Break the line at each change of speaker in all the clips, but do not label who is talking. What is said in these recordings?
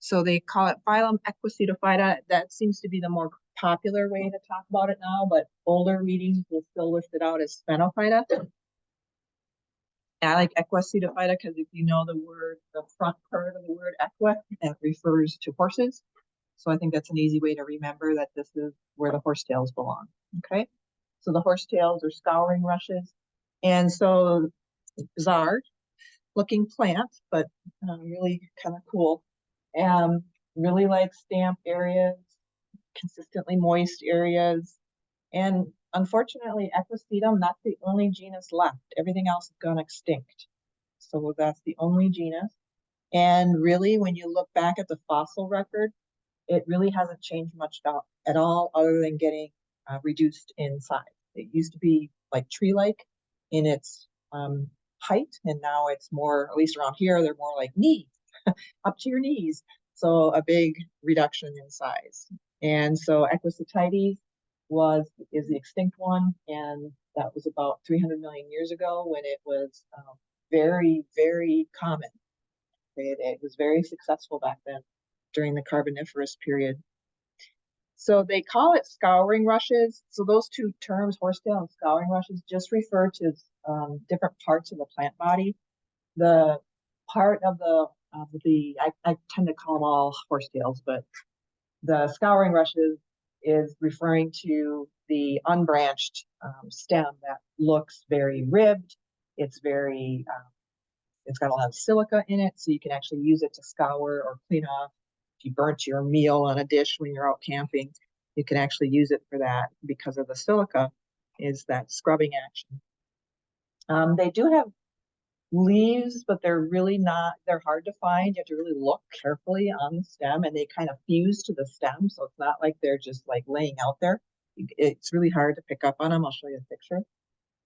So they call it phylum Equicetophyta. That seems to be the more popular way to talk about it now, but older readings will still list it out as Sphenophyta. I like Equicetophyta because if you know the word, the front part of the word equa, it refers to horses. So I think that's an easy way to remember that this is where the horsetails belong. Okay, so the horsetails are scouring rushes, and so bizarre looking plant, but really kind of cool. Really like damp areas, consistently moist areas, and unfortunately, Equisetum, that's the only genus left. Everything else has gone extinct. So that's the only genus. And really, when you look back at the fossil record, it really hasn't changed much at all other than getting reduced in size. It used to be like tree-like in its height, and now it's more, at least around here, they're more like knees, up to your knees. So a big reduction in size. And so Equisetites is the extinct one, and that was about 300 million years ago when it was very, very common. It was very successful back then during the Carboniferous period. So they call it scouring rushes. So those two terms, horsetail and scouring rushes, just refer to different parts of the plant body. The part of I tend to call them all horsetails, but the scouring rushes is referring to the unbranched stem that looks very ribbed. It's got a lot of silica in it, so you can actually use it to scour or clean off. If you burnt your meal on a dish when you're out camping, you can actually use it for that because of the silica, is that scrubbing action. They do have leaves, but they're hard to find. You have to really look carefully on the stem, and they kind of fuse to the stem, so it's not like they're just like laying out there. It's really hard to pick up on them. I'll show you a picture.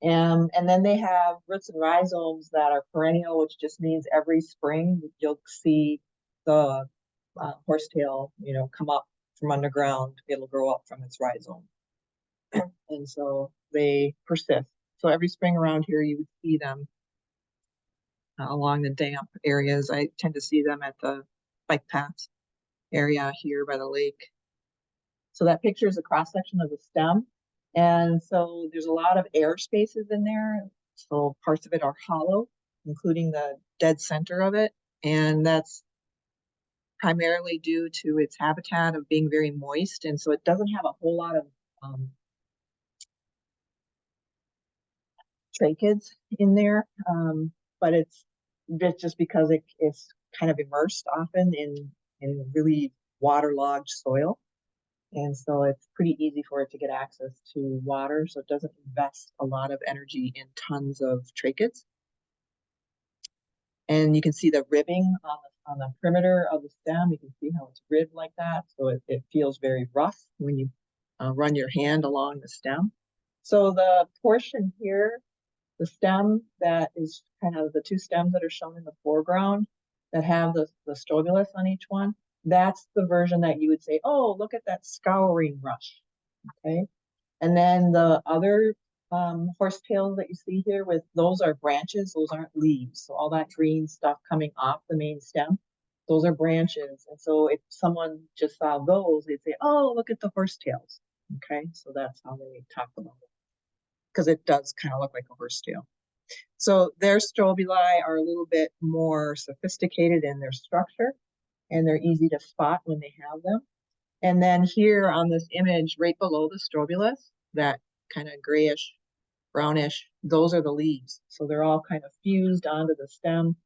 And then they have roots and rhizomes that are perennial, which just means every spring you'll see the horsetail, come up from underground. It'll grow up from its rhizome. And so they persist. So every spring around here, you would see them along the damp areas. I tend to see them at the bike paths area here by the lake. So that picture is a cross section of the stem. And so there's a lot of air spaces in there. So parts of it are hollow, including the dead center of it. And that's primarily due to its habitat of being very moist. And so it doesn't have a whole lot of tracheids in there. But it's just because it's kind of immersed often in really waterlogged soil. And so it's pretty easy for it to get access to water. So it doesn't invest a lot of energy in tons of tracheids. And you can see the ribbing on the perimeter of the stem. You can see how it's ribbed like that. So it feels very rough when you run your hand along the stem. So the portion here, the stem that is kind of the two stems that are shown in the foreground that have the strobulus on each one, that's the version that you would say, oh, look at that scouring rush, okay? And then the other horsetails that you see here those are branches, those aren't leaves. So all that green stuff coming off the main stem, those are branches. And so if someone just saw those, they'd say, oh, look at the horsetails, okay? So that's how they talk about it, because it does kind of look like a horsetail. So their strobili are a little bit more sophisticated in their structure, and they're easy to spot when they have them. And then here on this image, right below the strobulus, that kind of grayish, brownish, those are the leaves. So they're all kind of fused onto the stem,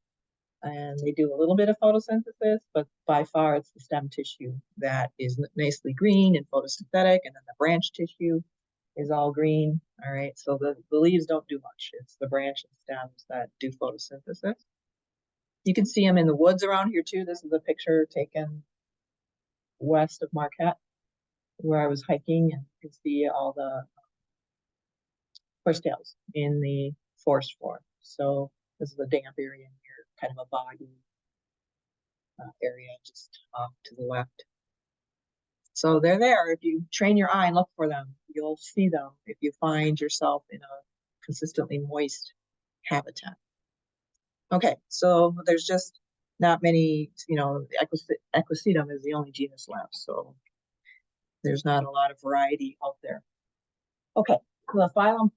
and they do a little bit of photosynthesis, but by far it's the stem tissue that is nicely green and photosynthetic, and then the branch tissue is all green. All right, so the leaves don't do much. It's the branch and stems that do photosynthesis. You can see them in the woods around here too. This is a picture taken west of Marquette, where I was hiking, and you can see all the horsetails in the forest floor. So this is a damp area here, kind of a boggy area just off to the left. So they're there. If you train your eye and look for them, you'll see them if you find yourself in a consistently moist habitat. Okay, so there's just not many, Equisetum is the only genus left, so there's not a lot of variety out there. Okay, the phylum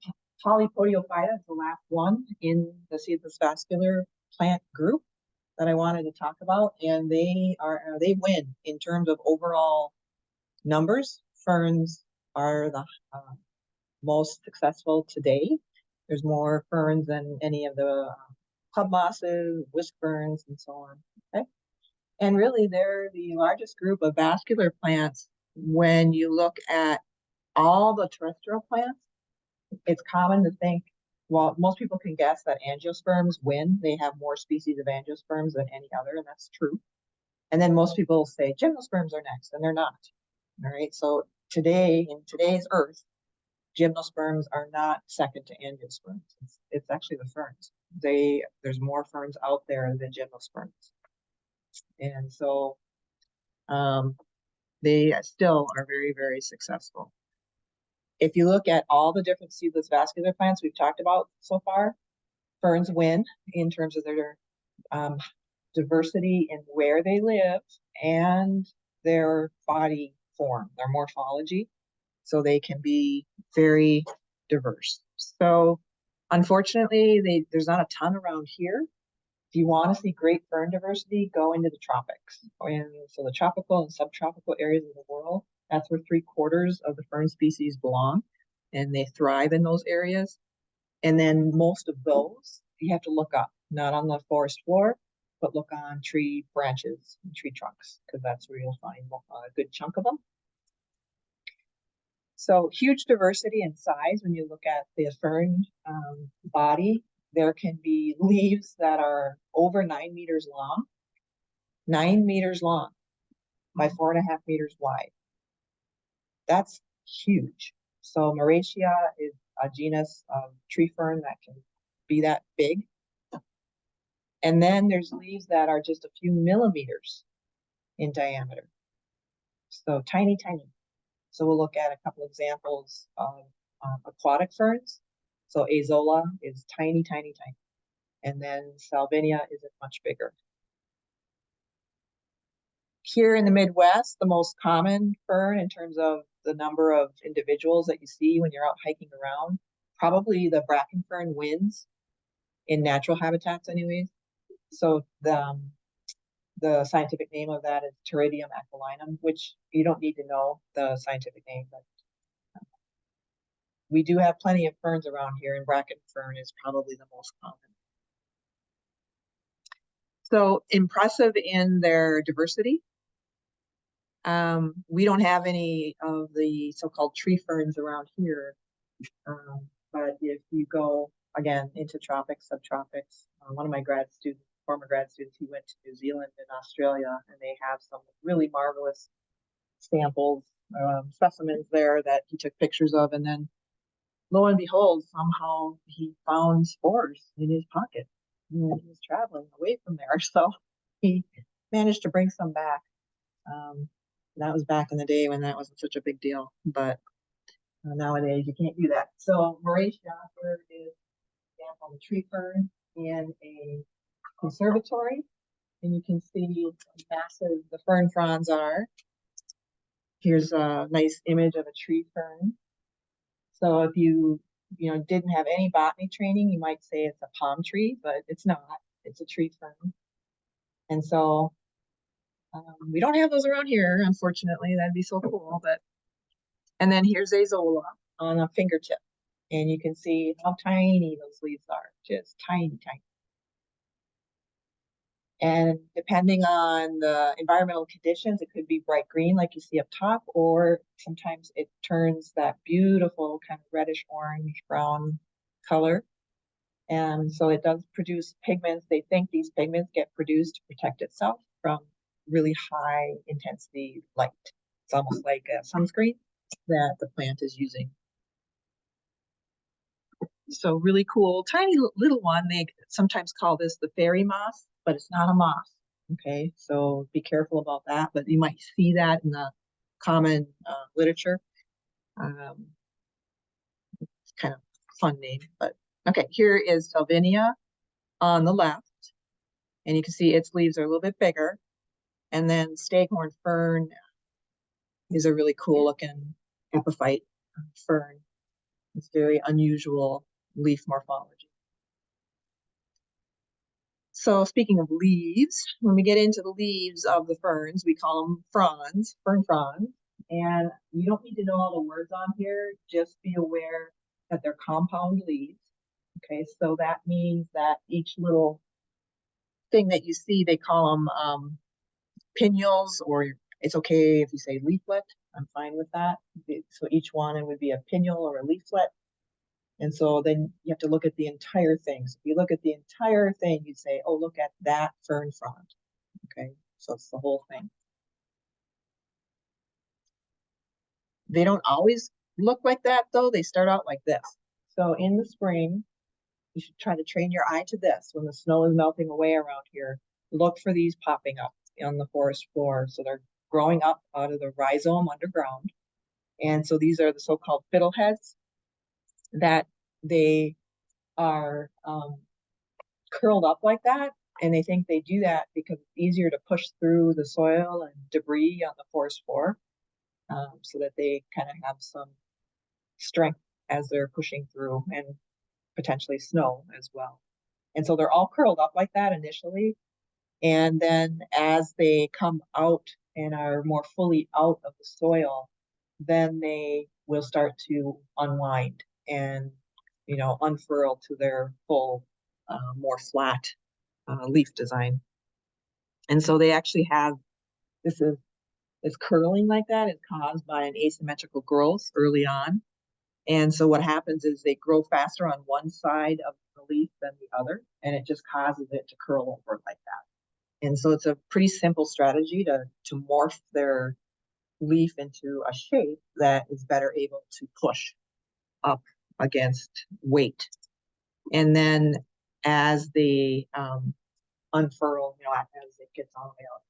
Polypodiophyta is the last one in the seedless vascular plant group that I wanted to talk about, and they win in terms of overall numbers. Ferns are the most successful today. There's more ferns than any of the club mosses, whisk ferns, and so on. Okay, and really they're the largest group of vascular plants when you look at all the terrestrial plants. It's common to think, well, most people can guess that angiosperms win. They have more species of angiosperms than any other, and that's true. And then most people say gymnosperms are next, and they're not. All right, so today, in today's Earth, gymnosperms are not second to angiosperms. It's actually the ferns. There's more ferns out there than gymnosperms. And so they still are very, very successful. If you look at all the different seedless vascular plants we've talked about so far, ferns win in terms of their diversity in where they live and their body form, their morphology. So they can be very diverse. So unfortunately, there's not a ton around here. If you want to see great fern diversity, go into the tropics. And so the tropical and subtropical areas of the world, that's where 3/4 of the fern species belong, and they thrive in those areas. And then most of those, you have to look up, not on the forest floor, but look on tree branches and tree trunks, because that's where you'll find a good chunk of them. So huge diversity in size when you look at the fern body. There can be leaves that are over 9 meters long, 9 meters long by 4.5 meters wide. That's huge. So Mauritia is a genus of tree fern that can be that big. And then there's leaves that are just a few millimeters in diameter. So tiny, tiny. So we'll look at a couple examples of aquatic ferns. So Azolla is tiny, tiny, tiny. And then Salvinia is much bigger. Here in the Midwest, the most common fern in terms of the number of individuals that you see when you're out hiking around, probably the bracken fern wins in natural habitats anyways. So the scientific name of that is Pteridium aquilinum, which you don't need to know the scientific name, but we do have plenty of ferns around here, and bracken fern is probably the most common. So impressive in their diversity. We don't have any of the so-called tree ferns around here, but if you go again into tropics, subtropics, one of my former grad students, he went to New Zealand and Australia, and they have some really marvelous samples, specimens there that he took pictures of, and then lo and behold, somehow he found spores in his pocket when he was traveling away from there. So he managed to bring some back. That was back in the day when that wasn't such a big deal, but nowadays you can't do that. So Mauritia here is an example of a tree fern in a conservatory, and you can see how massive the fern fronds are. Here's a nice image of a tree fern. So if you didn't have any botany training, you might say it's a palm tree, but it's not. It's a tree fern. And so we don't have those around here, unfortunately. That'd be so cool. And then here's Azolla on a fingertip. And you can see how tiny those leaves are, just tiny, tiny. And depending on the environmental conditions, it could be bright green like you see up top, or sometimes it turns that beautiful kind of reddish orange brown color. And so it does produce pigments. They think these pigments get produced to protect itself from really high intensity light. It's almost like a sunscreen that the plant is using. So really cool, tiny little one. They sometimes call this the fairy moss, but it's not a moss. Okay, so be careful about that. But you might see that in the common literature. It's kind of fun name, but okay. Here is Salvinia on the left, And you can see its leaves are a little bit bigger. And then staghorn fern is a really cool looking epiphyte fern. It's very unusual leaf morphology. So speaking of leaves, when we get into the leaves of the ferns, we call them fronds, fern fronds. And you don't need to know all the words on here, just be aware that they're compound leaves. Okay, so that means that each little thing that you see, they call them pinnules, or it's okay if you say leaflet. I'm fine with that. So each one would be a pinnule or a leaflet. And so then you have to look at the entire thing. So if you look at the entire thing, you'd say, oh, look at that fern frond. Okay, so it's the whole thing. They don't always look like that though. They start out like this. So in the spring, you should try to train your eye to this. When the snow is melting away around here, look for these popping up on the forest floor. So they're growing up out of the rhizome underground. And so these are the so-called fiddleheads, that they are curled up like that. And they think they do that because it's easier to push through the soil and debris on the forest floor, so that they kind of have some strength as they're pushing through, and potentially snow as well. And so they're all curled up like that initially. And then as they come out and are more fully out of the soil, then they will start to unwind and, unfurl to their full, more flat leaf design. And so they actually have, this curling like that is caused by an asymmetrical growth early on. And so what happens is they grow faster on one side of the leaf than the other, and it just causes it to curl over like that. And so it's a pretty simple strategy to morph their leaf into a shape that is better able to push up against weight. And then as they unfurl, as it gets all the way out.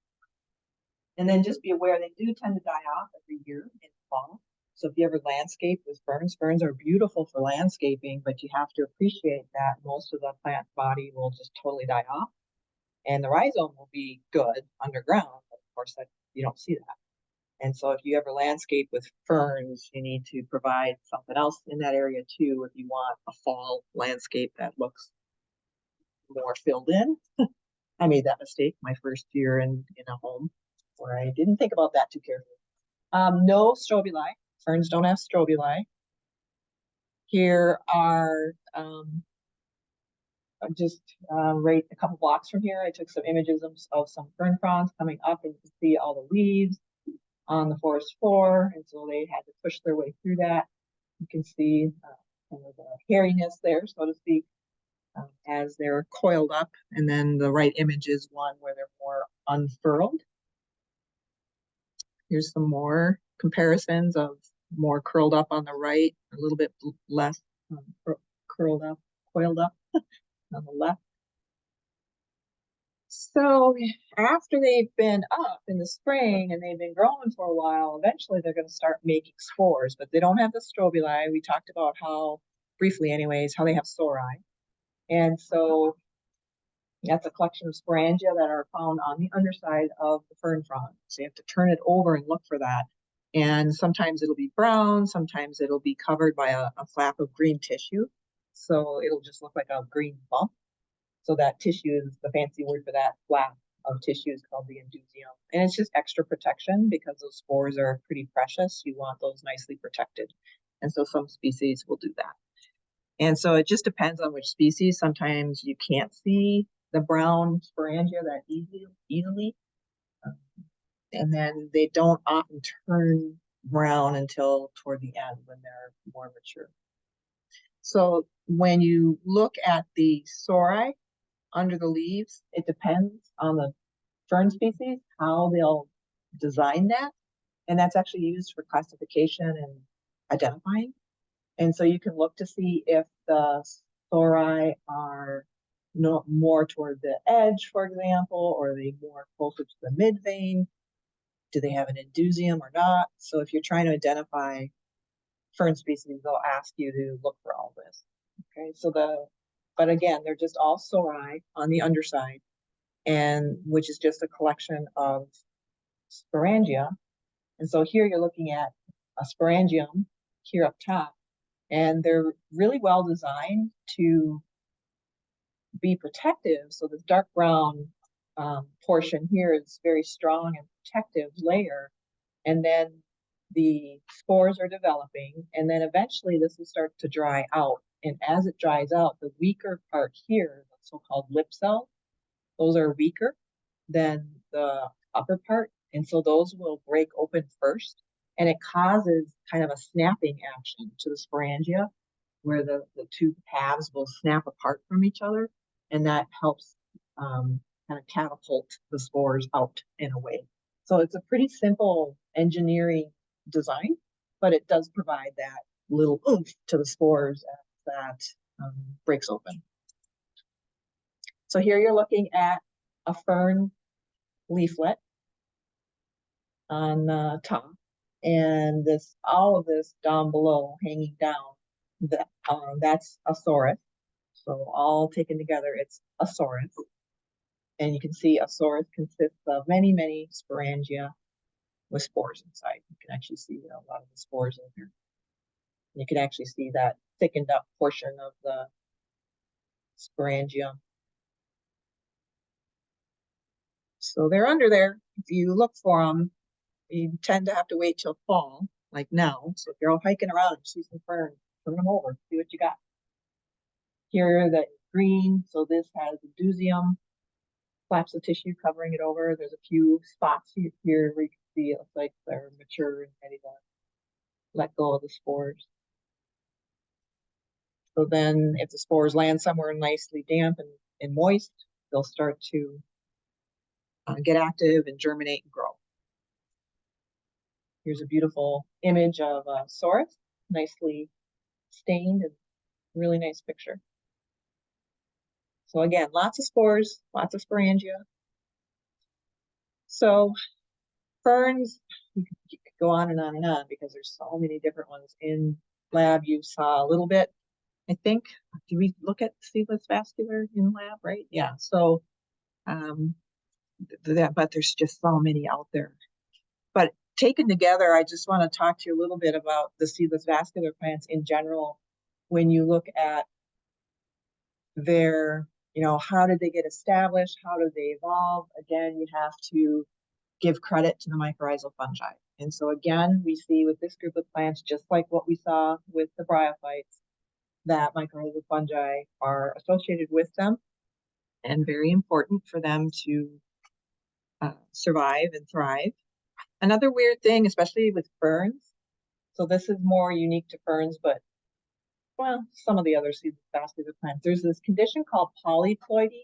And then just be aware they do tend to die off every year in fall. So if you ever landscape with ferns, ferns are beautiful for landscaping, but you have to appreciate that most of the plant body will just totally die off. And the rhizome will be good underground, but of course that you don't see that. And so if you ever landscape with ferns, you need to provide something else in that area too if you want a fall landscape that looks more filled in. I made that mistake my first year in a home where I didn't think about that too carefully. No strobili. Ferns don't have strobili. Here are just right a couple blocks from here, I took some images of some fern fronds coming up, and you can see all the leaves on the forest floor. And so they had to push their way through that. You can see kind of the hairiness there, so to speak, as they're coiled up. And then the right image is one where they're more unfurled. Here's some more comparisons of more curled up on the right, a little bit less curled up, coiled up on the left. So after they've been up in the spring and they've been growing for a while, eventually they're going to start making spores, but they don't have the strobili. We talked about how, briefly anyways, how they have sori. And so that's a collection of sporangia that are found on the underside of the fern frond. So you have to turn it over and look for that. And sometimes it'll be brown, sometimes it'll be covered by a flap of green tissue. So it'll just look like a green bump. So that tissue is the fancy word for that flap of tissue is called the indusium. And it's just extra protection because those spores are pretty precious. You want those nicely protected. And so some species will do that. And so it just depends on which species. Sometimes you can't see the brown sporangia that easily. And then they don't often turn brown until toward the end when they're more mature. So when you look at the sori under the leaves, it depends on the fern species, how they'll design that. And that's actually used for classification and identifying. And so you can look to see if the sori are more toward the edge, for example, or are they more closer to the mid vein? Do they have an indusium or not? So if you're trying to identify fern species, they'll ask you to look for all this. Okay, so but again, they're just all sori on the underside. and which is just a collection of sporangia. And so here you're looking at a sporangium here up top, and they're really well designed to be protective. So this dark brown portion here is very strong and protective layer. And then the spores are developing, and then eventually this will start to dry out. And as it dries out, the weaker part here, the so-called lip cell, those are weaker than the upper part. And so those will break open first. And it causes kind of a snapping action to the sporangia, where the two halves will snap apart from each other. And that helps kind of catapult the spores out in a way. So it's a pretty simple engineering design, but it does provide that little oomph to the spores as that breaks open. So here you're looking at a fern leaflet on the top, and this all of this down below hanging down, that's a sorus. So all taken together, it's a sorus. And you can see a sorus consists of many, many sporangia with spores inside. You can actually see a lot of the spores in here. You can actually see that thickened up portion of the sporangium. So they're under there. If you look for them, you tend to have to wait till fall, like now. So if you're all hiking around and see some ferns, turn them over, see what you got. Here, the green, so this has a dusium, flaps of tissue covering it over. There's a few spots here where you can see it looks like they're mature and ready to let go of the spores. So then if the spores land somewhere nicely damp and moist, they'll start to get active and germinate and grow. Here's a beautiful image of a sorus, nicely stained and really nice picture. So again, lots of spores, lots of sporangia. So ferns, you could go on and on and on because there's so many different ones. In lab, you saw a little bit, I think. Did we look at seedless vascular in lab, right? Yeah, so but there's just so many out there. But taken together, I just want to talk to you a little bit about the seedless vascular plants in general. When you look at their, how did they get established? How did they evolve? Again, you have to give credit to the mycorrhizal fungi. And so again, we see with this group of plants, just like what we saw with the bryophytes, that mycorrhizal fungi are associated with them and very important for them to survive and thrive. Another weird thing, especially with ferns, so this is more unique to ferns, but well, some of the other seedless vascular plants, there's this condition called polyploidy,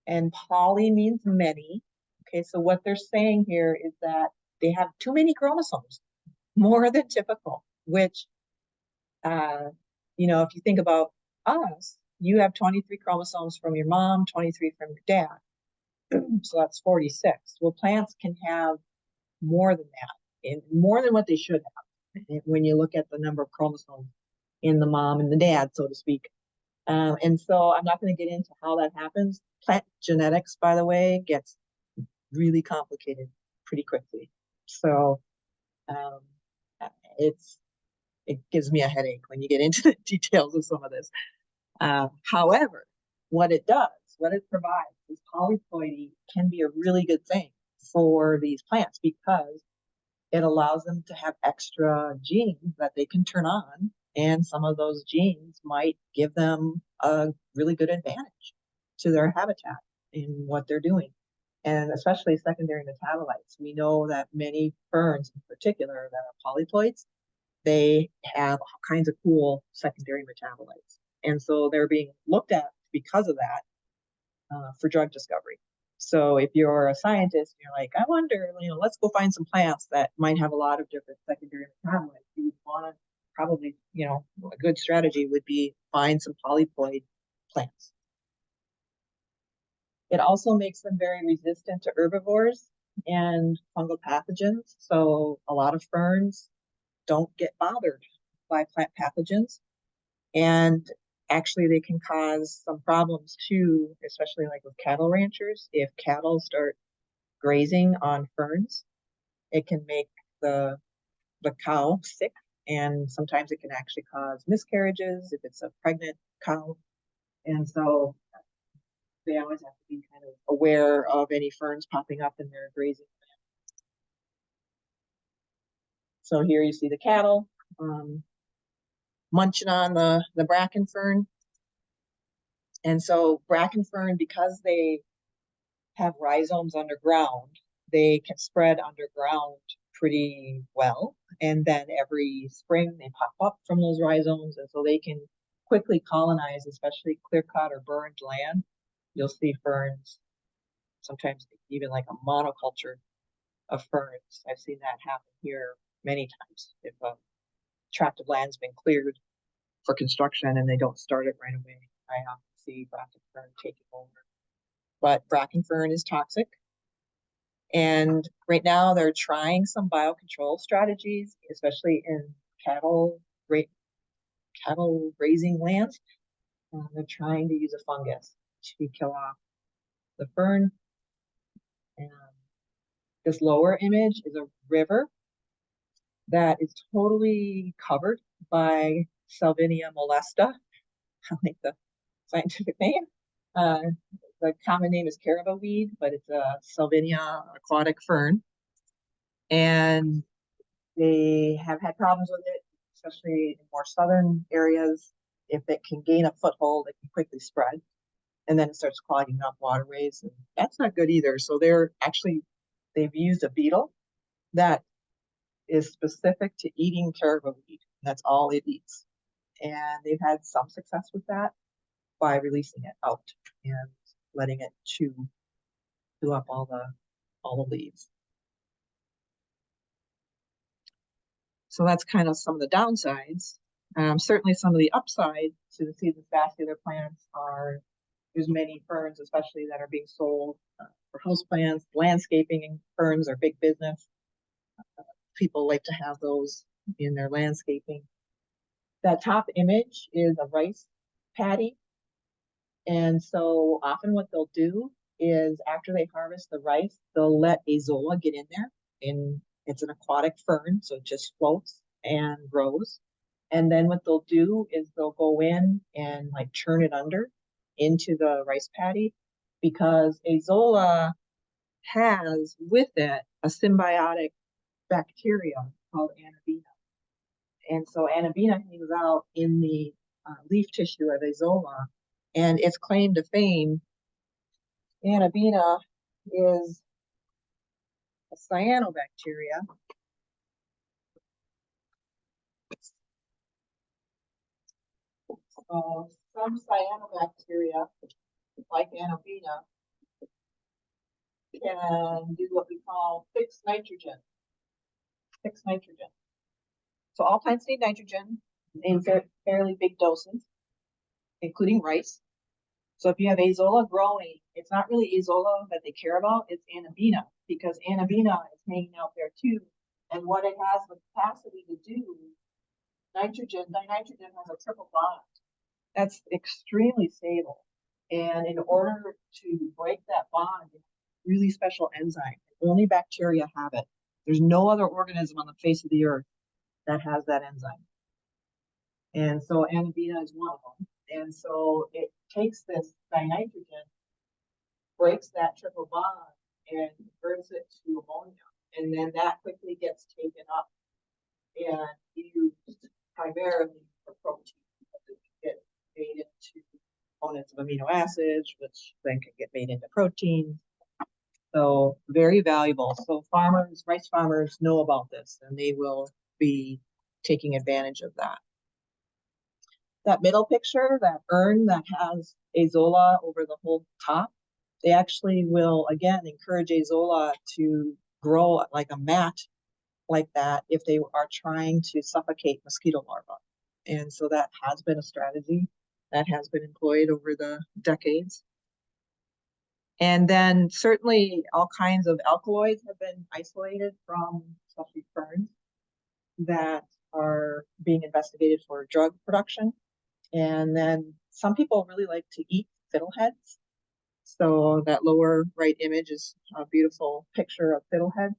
and poly means many. Okay, so what they're saying here is that they have too many chromosomes, more than typical, which, if you think about us, you have 23 chromosomes from your mom, 23 from your dad. So that's 46. Well, plants can have more than that, and more than what they should have when you look at the number of chromosomes in the mom and the dad, so to speak. And so I'm not going to get into how that happens. Plant genetics, by the way, gets really complicated pretty quickly. So it gives me a headache when you get into the details of some of this. However, what it provides, this polyploidy can be a really good thing for these plants because it allows them to have extra genes that they can turn on, and some of those genes might give them a really good advantage to their habitat in what they're doing, and especially secondary metabolites. We know that many ferns in particular that are polyploids, they have all kinds of cool secondary metabolites. And so they're being looked at because of that for drug discovery. So if you're a scientist, you're like, I wonder, let's go find some plants that might have a lot of different secondary metabolites. You want to probably, a good strategy would be find some polyploid plants. It also makes them very resistant to herbivores and fungal pathogens. So a lot of ferns don't get bothered by plant pathogens. And actually they can cause some problems too, especially like with cattle ranchers. If cattle start grazing on ferns, it can make the cow sick, and sometimes it can actually cause miscarriages if it's a pregnant cow. And so they always have to be kind of aware of any ferns popping up in their grazing land. So here you see the cattle munching on the bracken fern. And so bracken fern, because they have rhizomes underground, they can spread underground pretty well. And then every spring they pop up from those rhizomes, and so they can quickly colonize, especially clear cut or burned land. You'll see ferns, sometimes even like a monoculture of ferns. I've seen that happen here many times. If a tract of land's been cleared for construction and they don't start it right away, I often see bracken fern taking over. But bracken fern is toxic. And right now they're trying some biocontrol strategies, especially in cattle grazing lands. They're trying to use a fungus to kill off the fern. And this lower image is a river that is totally covered by Salvinia molesta. I like the scientific name. The common name is caribou weed, but it's a Salvinia aquatic fern. And they have had problems with it, especially in more southern areas. If it can gain a foothold, it can quickly spread. And then it starts clogging up waterways. And that's not good either. So they've used a beetle that is specific to eating caribou weed. That's all it eats. And they've had some success with that by releasing it out and letting it chew up all the leaves. So that's kind of some of the downsides. Certainly some of the upsides to the seedless vascular plants are there's many ferns, especially that are being sold for house plants. Landscaping and ferns are big business. People like to have those in their landscaping. That top image is a rice paddy. And so often what they'll do is after they harvest the rice, they'll let azolla get in there. And it's an aquatic fern, so it just floats and grows. And then what they'll do is they'll go in and like churn it under into the rice paddy, because azolla has with it a symbiotic bacteria called Anabaena. And so Anabaena hangs out in the leaf tissue of azolla, and its claim to fame, Anabaena is a cyanobacteria. Some cyanobacteria, like Anabaena, can do what we call fixed nitrogen. So all plants need nitrogen in fairly big doses, including rice. So if you have azolla growing, it's not really azolla that they care about, it's Anabaena, because Anabaena is hanging out there too. And what it has the capacity to do, dinitrogen has a triple bond. That's extremely stable. And in order to break that bond, really special enzyme. Only bacteria have it. There's no other organism on the face of the earth that has that enzyme. And so Anabaena is one of them. And so it takes this dinitrogen, breaks that triple bond, and converts it to ammonia. And then that quickly gets taken up and used primarily for protein. It gets made into components of amino acids, which then can get made into proteins. So very valuable. So rice farmers know about this, and they will be taking advantage of that. That middle picture, that urn that has azolla over the whole top, they actually will, again, encourage azolla to grow like a mat like that if they are trying to suffocate mosquito larvae. And so that has been a strategy that has been employed over the decades. And then certainly all kinds of alkaloids have been isolated from especially ferns that are being investigated for drug production. And then some people really like to eat fiddleheads. So that lower right image is a beautiful picture of fiddlehead.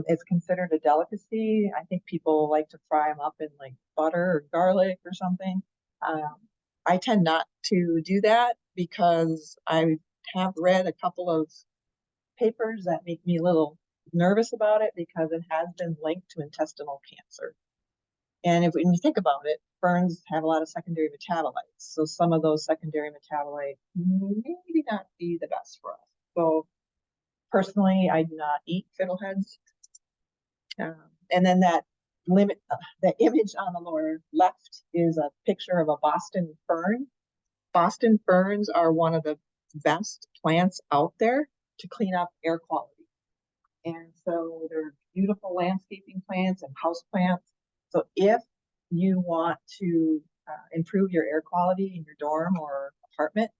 It's considered a delicacy. I think people like to fry them up in like butter or garlic or something. Um, I tend not to do that because I have read a couple of papers that make me a little nervous about it because it has been linked to intestinal cancer. And if when you think about it, ferns have a lot of secondary metabolites. So some of those secondary metabolites maybe not be the best for us. So personally, I do not eat fiddleheads. And then the image on the lower left is a picture of a Boston fern. Boston ferns are one of the best plants out there to clean up air quality. And so they're beautiful landscaping plants and house plants. So if you want to improve your air quality in your dorm or apartment,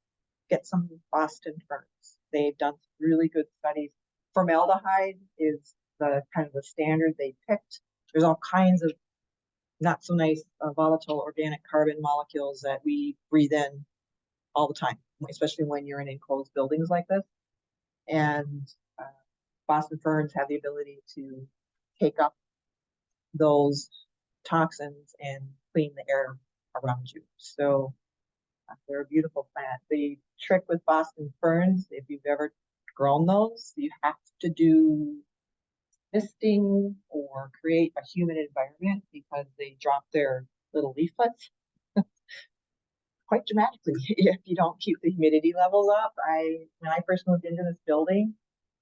get some Boston ferns. They've done really good studies. Formaldehyde is the kind of the standard they picked. There's all kinds of not so nice volatile organic carbon molecules that we breathe in all the time, especially when you're in enclosed buildings like this. And uh, Boston ferns have the ability to take up those toxins and clean the air around you. So they're a beautiful plant. The trick with Boston ferns, if you've ever grown those, you have to do misting or create a humid environment because they drop their little leaflets quite dramatically if you don't keep the humidity levels up. When I first moved into this building,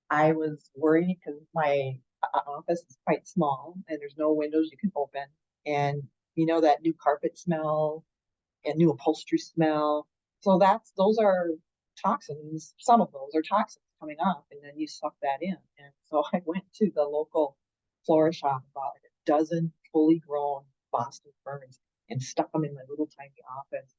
I was worried because my office is quite small and there's no windows you can open. And you know that new carpet smell and new upholstery smell. So those are toxins. Some of those are toxins coming off, and then you suck that in. And so I went to the local flora shop, bought like a dozen fully grown Boston ferns, and stuck them in my little tiny office.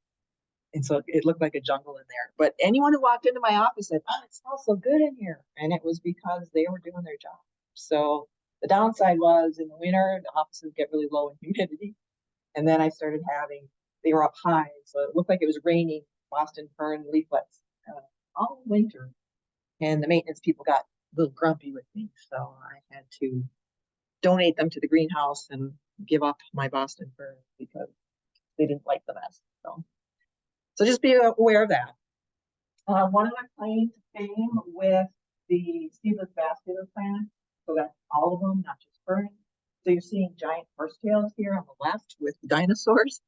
And so it looked like a jungle in there. But anyone who walked into my office said, "Oh, it smells so good in here," and it was because they were doing their job. So the downside was in the winter, the offices get really low in humidity. And then I started they were up high, so it looked like it was raining Boston fern leaflets all winter. And the maintenance people got a little grumpy with me, so I had to donate them to the greenhouse and give up my Boston fern because they didn't like the mess. So just be aware of that. One of my claim to fame with the seedless vascular plants, so that's all of them, not just ferns. So you're seeing giant horsetails here on the left with dinosaurs.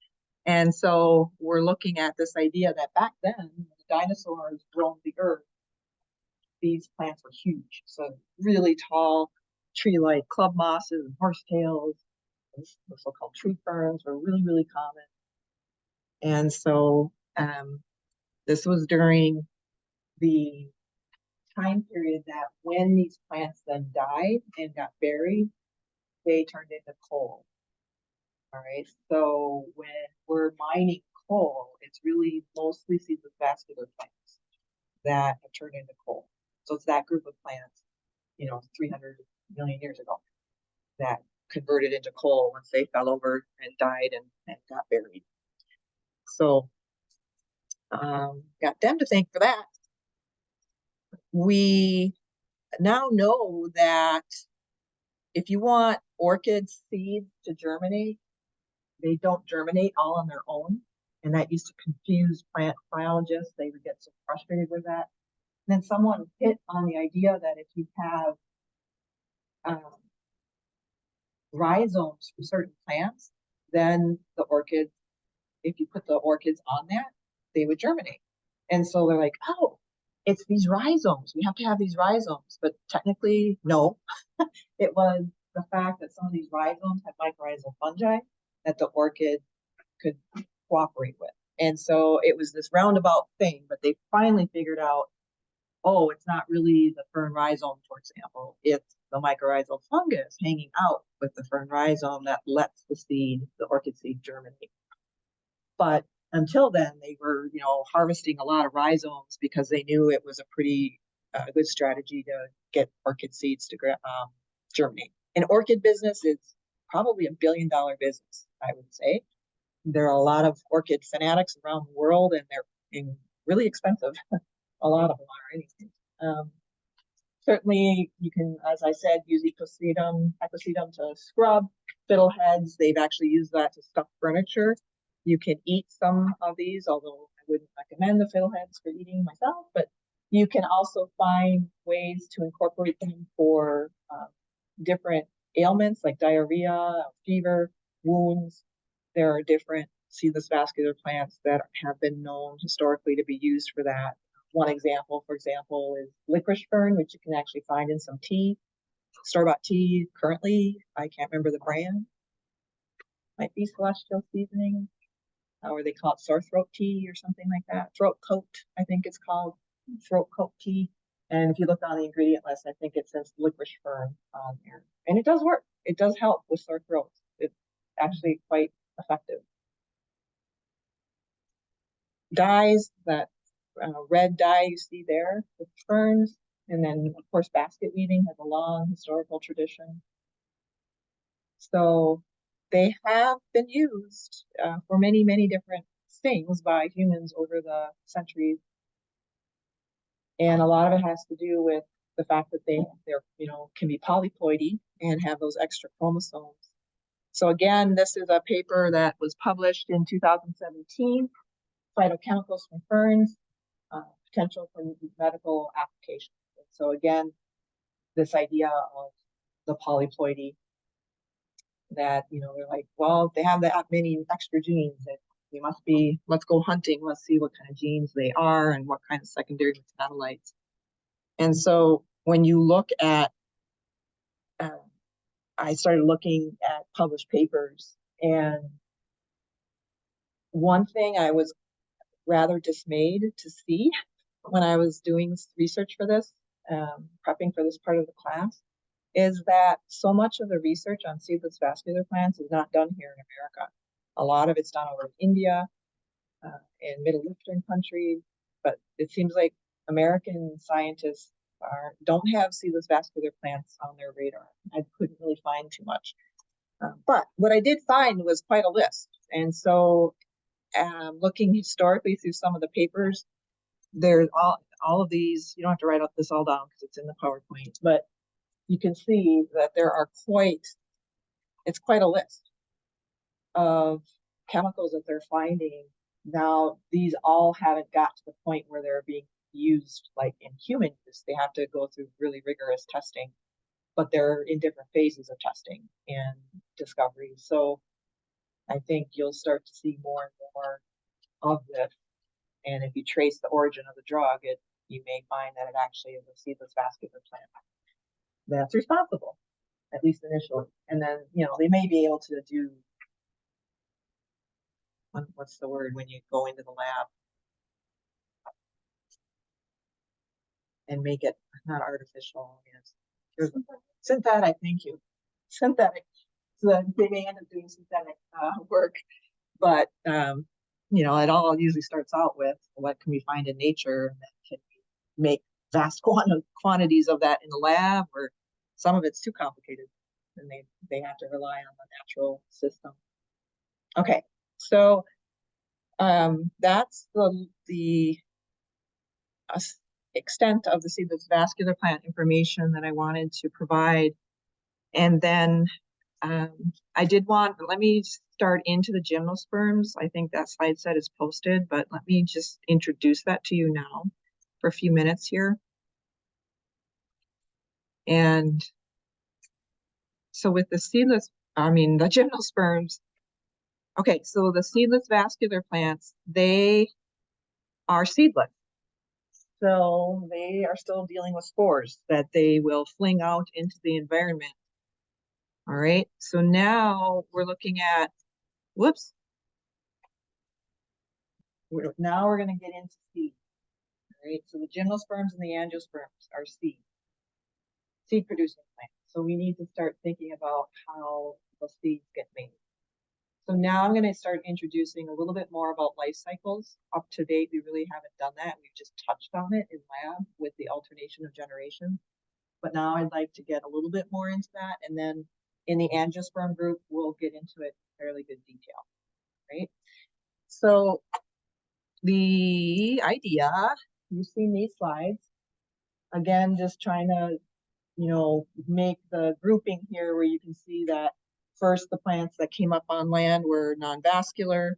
And so we're looking at this idea that back then, when the dinosaurs roamed the earth, these plants were huge. So really tall tree-like club mosses and horsetails, the so-called tree ferns were really, really common. And so this was during the time period that when these plants then died and got buried, they turned into coal. All right. So when we're mining coal, it's really mostly seedless vascular plants that have turned into coal. So it's that group of plants, 300 million years ago that converted into coal once they fell over and died and got buried. So got them to thank for that. We now know that if you want orchid seeds to germinate, they don't germinate all on their own. And that used to confuse plant biologists. They would get so frustrated with that. And then someone hit on the idea that if you have rhizomes for certain plants, then the orchids, if you put the orchids on that, they would germinate. And so they're like, oh, it's these rhizomes. We have to have these rhizomes. But technically, no. It was the fact that some of these rhizomes had mycorrhizal fungi that the orchid could cooperate with. And so it was this roundabout thing, but they finally figured out, oh, it's not really the fern rhizome, for example. It's the mycorrhizal fungus hanging out with the fern rhizome that lets the orchid seed germinate. But until then, they were, harvesting a lot of rhizomes because they knew it was a pretty good strategy to get orchid seeds to germinate. An orchid business is probably $1 billion business, I would say. there are a lot of orchid fanatics around the world, and they're really expensive. A lot of them are anything. Certainly, you can, as I said, use ecosydum to scrub fiddleheads. They've actually used that to stuff furniture. You can eat some of these, although I wouldn't recommend the fiddleheads for eating myself, but you can also find ways to incorporate them for different ailments like diarrhea, fever, wounds. There are different seedless vascular plants that have been known historically to be used for that. One example, for example, is licorice fern, which you can actually find in some tea, store-bought tea currently. I can't remember the brand. Might be Celestial Seasoning, or they call it sore throat tea or something like that. Throat coat, I think it's called throat coat tea. And if you look on the ingredient list, I think it says licorice fern on there. And it does work. It does help with sore throats. It's actually quite effective. Dyes, that red dye you see there with ferns, and then of course basket weaving has a long historical tradition. So they have been used for many, many different things by humans over the centuries. And a lot of it has to do with the fact that they're can be polyploidy and have those extra chromosomes. So again, this is a paper that was published in 2017, Phytochemicals from Ferns, Potential for Medical Applications. So again, this idea of the polyploidy, that they're like, well, they have that many extra genes, that they must be, let's go hunting, let's see what kind of genes they are and what kind of secondary metabolites. And so when you look at, I started looking at published papers, and one thing I was rather dismayed to see when I was doing research for this, prepping for this part of the class, is that so much of the research on seedless vascular plants is not done here in America. A lot of it's done over in India, in Middle Eastern countries, but it seems like American scientists don't have seedless vascular plants on their radar. I couldn't really find too much. But what I did find was quite a list. And so looking historically through some of the papers, there's all of these, you don't have to write this all down because it's in the PowerPoint, but you can see that there are it's quite a list of chemicals that they're finding. Now, these all haven't got to the point where they're being used like in human use. They have to go through really rigorous testing, but they're in different phases of testing and discovery. So I think you'll start to see more and more of this. And if you trace the origin of the drug, you may find that it actually is a seedless vascular plant that's responsible, at least initially. And then, they may be able to do, what's the word, when you go into the lab and make it not artificial, yes. Synthetic, thank you. Synthetic. So they may end up doing synthetic work, but it all usually starts out with what can we find in nature, and then can we make vast quantities of that in the lab, or some of it's too complicated and they have to rely on the natural system. Okay, so that's the extent of the seedless vascular plant information that I wanted to provide. And then let me start into the gymnosperms. I think that slide set is posted, but let me just introduce that to you now for a few minutes here. And so with the gymnosperms, okay, so the seedless vascular plants, they are seedless. So they are still dealing with spores that they will fling out into the environment. All right, so now we're looking at, now we're going to get into seeds. All right, so the gymnosperms and the angiosperms are seed producing plants. So we need to start thinking about how the seeds get made. So now I'm going to start introducing a little bit more about life cycles. Up to date, we really haven't done that. We've just touched on it in lab with the alternation of generations. But now I'd like to get a little bit more into that. And then in the angiosperm group, we'll get into it in fairly good detail. right? So the idea, you've seen these slides, again, just trying to, make the grouping here where you can see that first the plants that came up on land were non-vascular.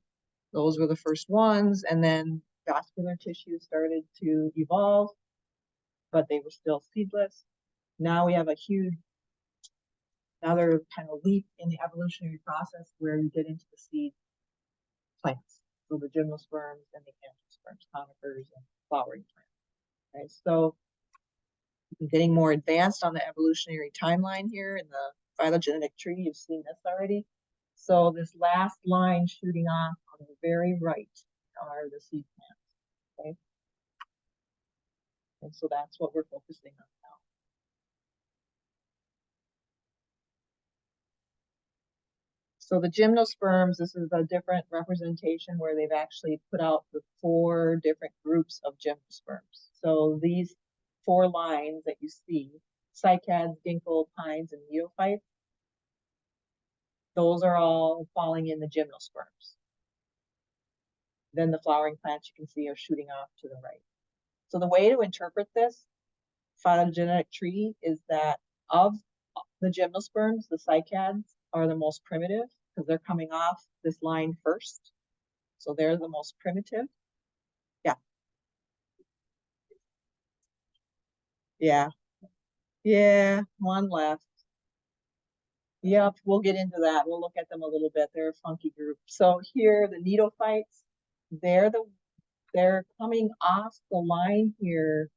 Those were the first ones, and then vascular tissue started to evolve, but they were still seedless. Now we have a huge, another kind of leap in the evolutionary process where you get into the seed plants. So the gymnosperms and the angiosperms, conifers and flowering plants. Okay, so getting more advanced on the evolutionary timeline here in the phylogenetic tree. You've seen this already. So this last line shooting off on the very right are the seed plants. Okay, and so that's what we're focusing on now. So the gymnosperms, this is a different representation where they've actually put out the 4 different groups of gymnosperms. So these 4 lines that you see, cycads, ginkgo, pines, and neophytes, those are all falling in the gymnosperms. Then the flowering plants you can see are shooting off to the right. So the way to interpret this phylogenetic tree is that of the gymnosperms, the cycads are the most primitive because they're coming off this line first. So they're the most primitive. Yeah. Yeah. Yeah. One left. Yep. We'll get into that. We'll look at them a little bit. They're a funky group. So here, the neophytes, they're coming off the line here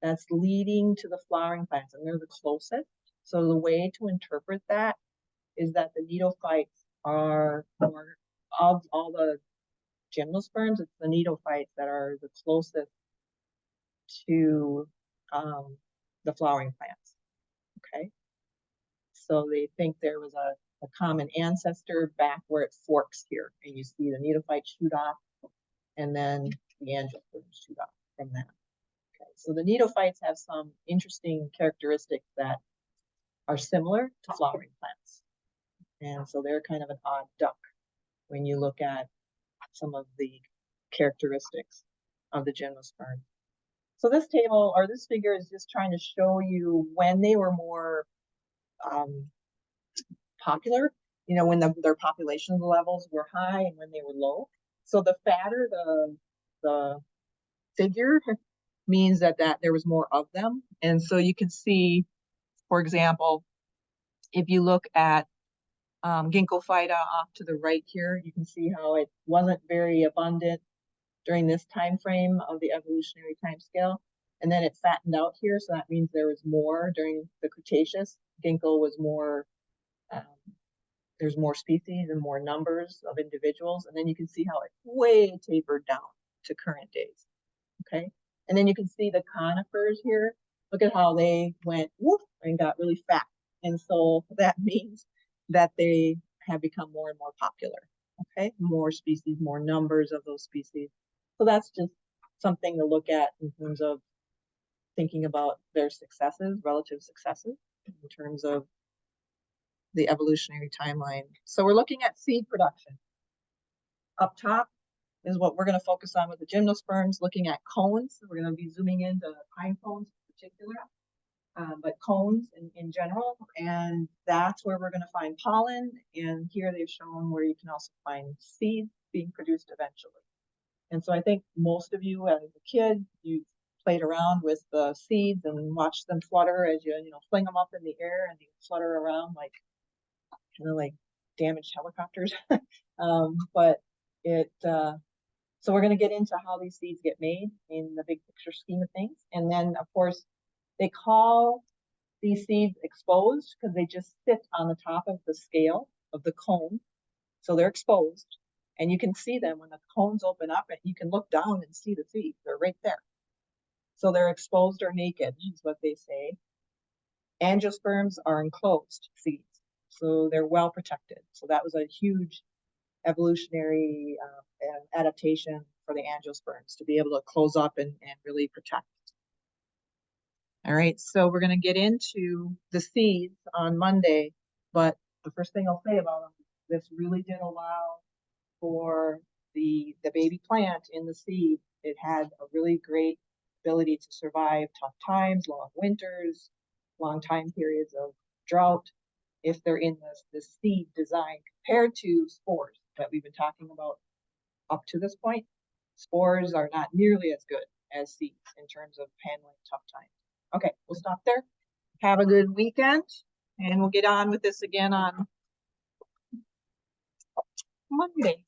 that's leading to the flowering plants, and they're the closest. So the way to interpret that is that the neophytes are more of all the gymnosperms. It's the neophytes that are the closest to the flowering plants. Okay, so they think there was a common ancestor back where it forks here, and you see the neophytes shoot off, and then the angiosperms shoot off from that. Okay, so the neophytes have some interesting characteristics that are similar to flowering plants. And so they're kind of an odd duck when you look at some of the characteristics of the gymnosperm. So this table or this figure is just trying to show you when they were more popular, when their population levels were high and when they were low. So the fatter the figure means that there was more of them. And so you can see, for example, if you look at ginkgo phyta off to the right here, you can see how it wasn't very abundant during this time frame of the evolutionary time scale. And then it fattened out here, so that means there was more during the Cretaceous. Ginkgo was more, there's more species and more numbers of individuals. And then you can see how it way tapered down to current days. Okay. And then you can see the conifers here. Look at how they went whoop and got really fat. And so that means that they have become more and more popular. Okay, more species, more numbers of those species. So that's just something to look at in terms of thinking about their successes, relative successes, in terms of the evolutionary timeline. So we're looking at seed production. Up top is what we're going to focus on with the gymnosperms, looking at cones. We're going to be zooming into pine cones in particular, but cones in general. And that's where we're going to find pollen. And here they've shown where you can also find seeds being produced eventually. And so I think most of you as a kid, you played around with the seeds and watched them flutter as you fling them up in the air and they flutter around like kind of like damaged helicopters. But so we're going to get into how these seeds get made in the big picture scheme of things. And then, of course, they call these seeds exposed because they just sit on the top of the scale of the cone. So they're exposed. And you can see them when the cones open up and you can look down and see the seeds. They're right there. So they're exposed or naked is what they say. Angiosperms are enclosed seeds. So they're well protected. So that was a huge evolutionary adaptation for the angiosperms to be able to close up and really protect. All right, so we're going to get into the seeds on Monday, but the first thing I'll say about them, this really did allow for the baby plant in the seed, it had a really great ability to survive tough times, long winters, long time periods of drought, if they're in this seed design compared to spores that we've been talking about up to this point. Spores are not nearly as good as seeds in terms of handling tough times. Okay, we'll stop there. Have a good weekend, and we'll get on with this again on Monday.